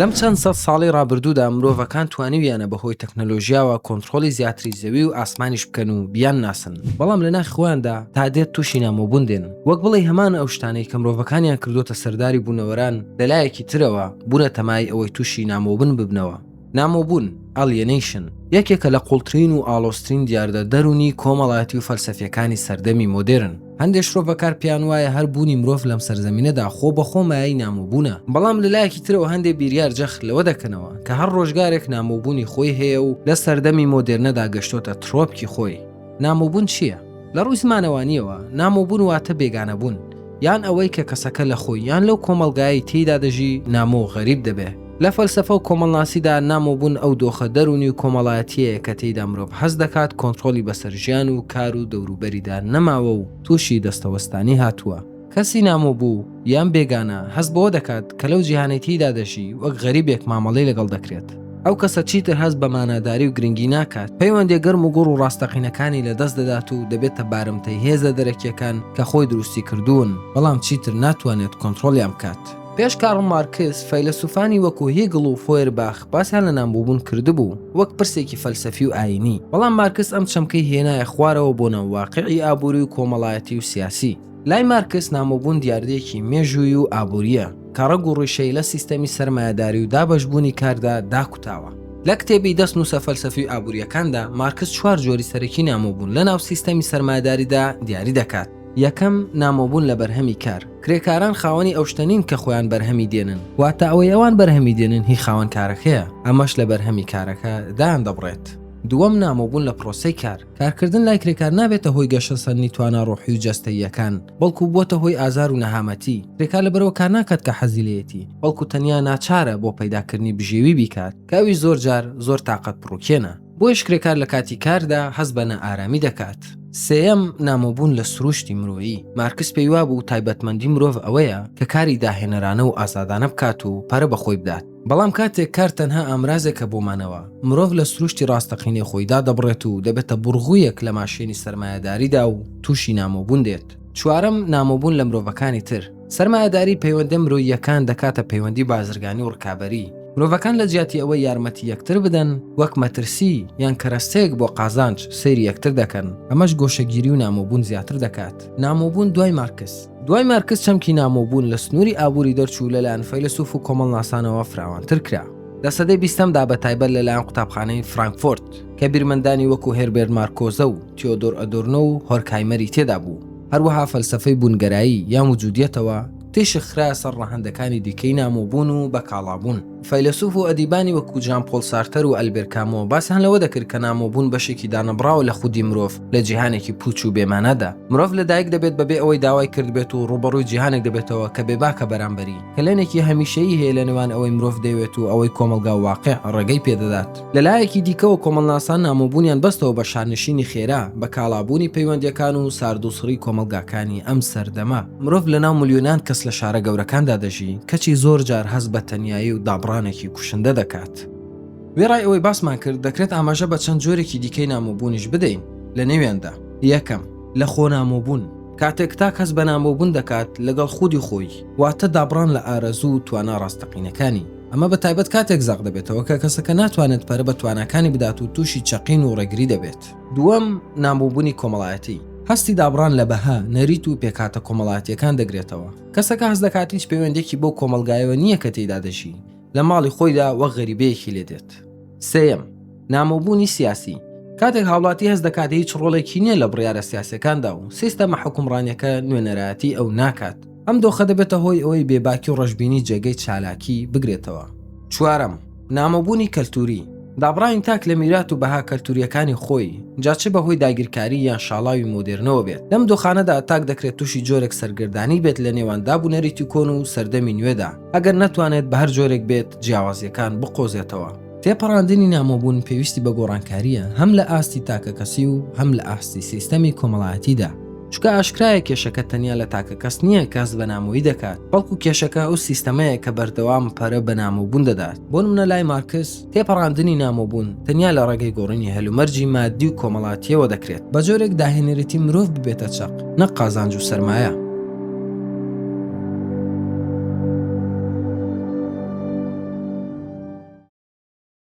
لەم چەند سەد ساڵی ڕابردوودا مرۆڤەکان توانیویانە بەهۆی تەکنەلۆژیاوە کۆنتڕۆلی زیاتری زەوی و ئاسمانیش بکەن و بیان ناسن، بەڵام لە ناخی خۆیاندا تا دێت تووشی نامۆبوون دێن، وەک بڵێ هەمان ئەو شتانەی کە مرۆڤەکانیان کردوتە سەرداری بوونەوەران لەلایەکی ترەوە بوونە تەمای ئەوەی تووشی نامۆبوون ببنەوە. نامۆبوون ئالیێنیشن یەکێکە لە قوڵترین و ئاڵۆسترین دیاردە دەرونی کۆمەڵایەتی و فەلسەفیەکانی سەردەمی مۆدێرن. هەندێک شرۆڤ بەکار پیان وایە هەر بوونی مرۆڤ لەم سەرزەمینەدا خۆ بەخۆ مایەی نامۆبوونە، بەڵام لەلایەکی ترەوە هەندێک بیریار جەخت لەوە دەکەنەوە کە هەر ڕۆژگارێک نامۆبوونی خۆی هەیە و لە سەردەمی مۆدێرنەدا گەشتۆتە ترۆپکی خۆی. نامۆبوون چییە؟ لە ڕووی زمانەوانیەوە نامۆبوون واتە بێگانەبوون، یان ئەوەی کە کەسەکە لە خۆی یان لەو کۆمەڵگایی تێیدا دەژی نامۆ غەریب دەبێ. لە فەلسەفە و کۆمەڵناسیدا نامۆبوون ئەو دۆخە دەرونی و کۆمەڵایەتیەیە کە تێیدا مرۆڤ حەز دەکات کۆنتڕۆلی بەسەر ژیان و کار و دەوروبەریدا نەماوە و تووشی دەستەوەستانی هاتووە. کەسی نامۆبوو یان بێگانە هەست بەوە دەکات کە لەو جیهانەی تێیدا دەژی وەک غەریبێک مامەڵەی لەگەڵ دەکرێت. ئەو کەسە چیتر هەست بە مانەداری و گرنگی ناکات، پەیوەندێک گەرم و گوڕ و ڕاستەقینەکانی لەدەست دەدات و دەبێتە بارمتەی هێزە دەرەکیەکان کە خۆی دروستی کردوون، بەڵام چیتر ناتوانێت کۆنتڕۆلیان بکات. پێش کارل مارکس فەیلسوفانی وەکو هێگڵ و فۆیرباخ باسییان لە نامۆبوون کردبوو وەک پرسێکی فەلسەفی و ئاینی، بەڵام مارکس ئەم چەمکەی هێنایە خوارەوە بۆ نەواقیعی ئابووری و کۆمەڵایەتی و سیاسی. لای مارکس نامۆبوون دیاردەیەکی مێژووی و ئابووریە کە ڕەگ و ڕیشەی لە سیستەمی سەرمایەداری و دابەشبوونی کاردا داکوتاوە. لە کتێبی دەستنووسە فەلسەفی و ئابووریەکاندا مارکس 4 جۆری سەرەکی نامۆبوون لە ناو سیستەمی سەرمایەداریدا دیاری دەکات. یەکەم، نامۆبوون لە بەرهەمی کار. کرێکاران خاوەنی ئەو شتەنین کە خۆیان بەرهەمی دێنن، واتە ئەوەی ئەوان بەرهەمی دێنن هی خاوەن کارەکەیە، ئەمەش لە بەرهەمی کارەکە دایان دەبڕێت. دووەم، نامۆبوون لە پرۆسەی کار. کارکردن لای کرێکار نابێتە هۆی گەشەسەنی توانە ڕۆحی و جەستەییەکان، بەڵکو بووەتە هۆی ئازار و نەهامەتی. کرێکار لەبەرەوە کار ناکات کە حەزیلەتی، بەڵکو تەنیا ناچارە بۆ پەیداکردنی بژێوی بیکات کە ئەوی زۆر جار زۆر تاقەت بڕووکێنە. بۆیش کرێکار لە کاتی کاردا هەست بە نەئارامی دەکات. سێەم، نامۆبوون لە سروشتی مرۆیی. مارکس پێی وابوو تایبەتمەندی مرۆڤ ئەوەیە کە کاری داهێنەرانە و ئازادانە بکات و پەرە بەخۆی بدات، بەڵام کاتێک کار تەنها ئامرازێکە بۆمانەوە، مرۆڤ لە سروشتی ڕاستەقینەی خۆیدا دەبڕێت و دەبێتە بوڕغوویەک لە ماشێنی سەرمایەداریدا و تووشی نامۆبوون دێت. چوارەم، نامۆبوون لە مرۆڤەکانی تر. سەرمایەداری پەیوەندە مرۆییەکان دەکاتە پەیوەندی بازرگانی و ڕکابەری. مرۆڤەکان لە جیاتی ئەوە یارمەتی یەکتر بدەن، وەک مەترسی یان کەرەستەیەک بۆ قازانج سەیری یەکتر دەکەن، ئەمەش گۆشەگیری و نامۆبوون زیاتر دەکات. نامۆبوون دوای مارکس چەمکی نامۆبوون لە سنووری ئابووری دەرچوو لەلایەن فەیلسوف و کۆمەڵناسانەوە فراوانتر کرا. لە سەدەی 20دا بەتایبەت لەلایەن قوتابخانەی فرانکفۆرت کە بیرمەندانی وەکو هێربێرت مارکۆزە و تیۆدۆر ئەدۆرنۆ و هۆرکایمەری تێدا بوو. هەروەها فەلسەفەی بوونگەرایی یان وجودیەتەوە تێشی خرا سەر ڕەهەندەکانی دیکەی نامۆبوون و بەکاڵابوون. فەیلسوف و ئەدیبانی وەکو ژان پۆل سارتەر و ئەلبێر کامۆ باسییان لەوە دەکرد کە نامۆبوون بەشێکی دانەبراوە لە خودی مرۆڤ لە جیهانێکی پوچ و بێمانەدا. مرۆڤ لەدایک دەبێت بەبێ ئەوەی داوای کرد بێت و ڕوبەڕووی جیهانێک دەبێتەوە کە بێباکە بەرامبەری، کە لەنێکی هەمیشەیی هەیە لە نێوان ئەوەی مرۆڤ دەوێت و ئەوەی کۆمەلگا واقع ڕێگەی پێدەدات. لەلایەکی دیکەوە کۆمەڵناسان نامۆبوونیان بەستەوە بە شانشینی خێرا، بەکاڵابوونی پەیوەندیەکان و ساردوسڕی کۆمەلگاکانی ئەم سەردەما. مرۆڤ لەناو ملیۆنان کەس لە شارە گەورەکاندا دەژی، کەچی زۆر جار هەست بە تەنیایی و دابڕانێکی کوشندە دەکات. وێڕای ئەوەی باسمان کرد دەکرێت ئاماژە بە چەند جۆرێکی دیکەی نامۆبوونیش بدەین. لە نێویاندا یەکەم، لە خۆ نامۆبوون. کاتێک تا کەس بە نامۆبوون دەکات لەگەڵ خودی خۆی، واتە دابڕان لە ئارەزوو و توانە ڕاستەقینەکانی. ئەمە بە تایبەت کاتێک زەق دەبێتەوە کە کەسەکە ناتوانێت پەرە بە توانەکانی بدات و تووشی چەقین و ڕێگری دەبێت. دووەم، نامۆبوونی کۆمەڵایەتی. هەستی دابڕان لە بەها، نەریت و پێکاتە کۆمەڵایەتیەکان دەگرێتەوە. کەسەکە هەست دەکات هیچ پەیوەندێکی بۆ کۆمەلگایەوە نییە کە تێیدا دەژی، لە ماڵی خۆیدا وەک غەریبەیەکی لێ دێت. سێەم، نامۆبوونی سیاسی. کاتێک هاوڵاتی هەست دەکات هیچ ڕۆڵێکی نییە لە بڕیارە سیاسەکاندا و سیستەمە حکومڕانیەکە نوێنەرایەتی ئەو ناکات، ئەم دۆخە دەبێتە هۆی ئەوەی بێباکی و ڕەشبینی جێگەی چالاکی بگرێتەوە. چوارەم، نامۆبوونی کەلتوری. دابڕاین تاک لە میرات و بەها کەلتوریەکانی خۆی، جاچە بەهۆی داگیرکاری یان شاڵاوی مۆدێرنەوە بێت. لەم دۆخانەدا تاک دەکرێت تووشی جۆرێک سەرگردانی بێت لە نێوان دابوونەریتی کۆن و سەردەمی نوێدا، ئەگەر نەتوانێت بە هەر جۆرێک بێت جیاوازیەکان بقۆزێتەوە. تێپەڕاندنی نامۆبوون پێویستی بە گۆڕانکاریە، هەم لە ئاستی تاکە کەسی و هەم لە ئاستی سیستەمی کۆمەڵایەتیدا. چکە ئاشکرایە کێشەکە تەنیا لە تاکە کەس نییە کەس بە نامۆیی دەکات، بەڵکو کێشەکە ئەو سیستەمەیە کە بەردەوام پەرە بە نامۆبوون دەدات. بۆ نمونە لای مارکس تێپەڕاندنی نامۆبوون تەنیا لە ڕێگەی گۆڕینی هەلومەرجی مادی و کۆمەڵاتیەوە دەکرێت، بە جۆرێک داهێنەرێتی مرۆڤ ببێتە چەق، نەک قازانج و سەرمایە.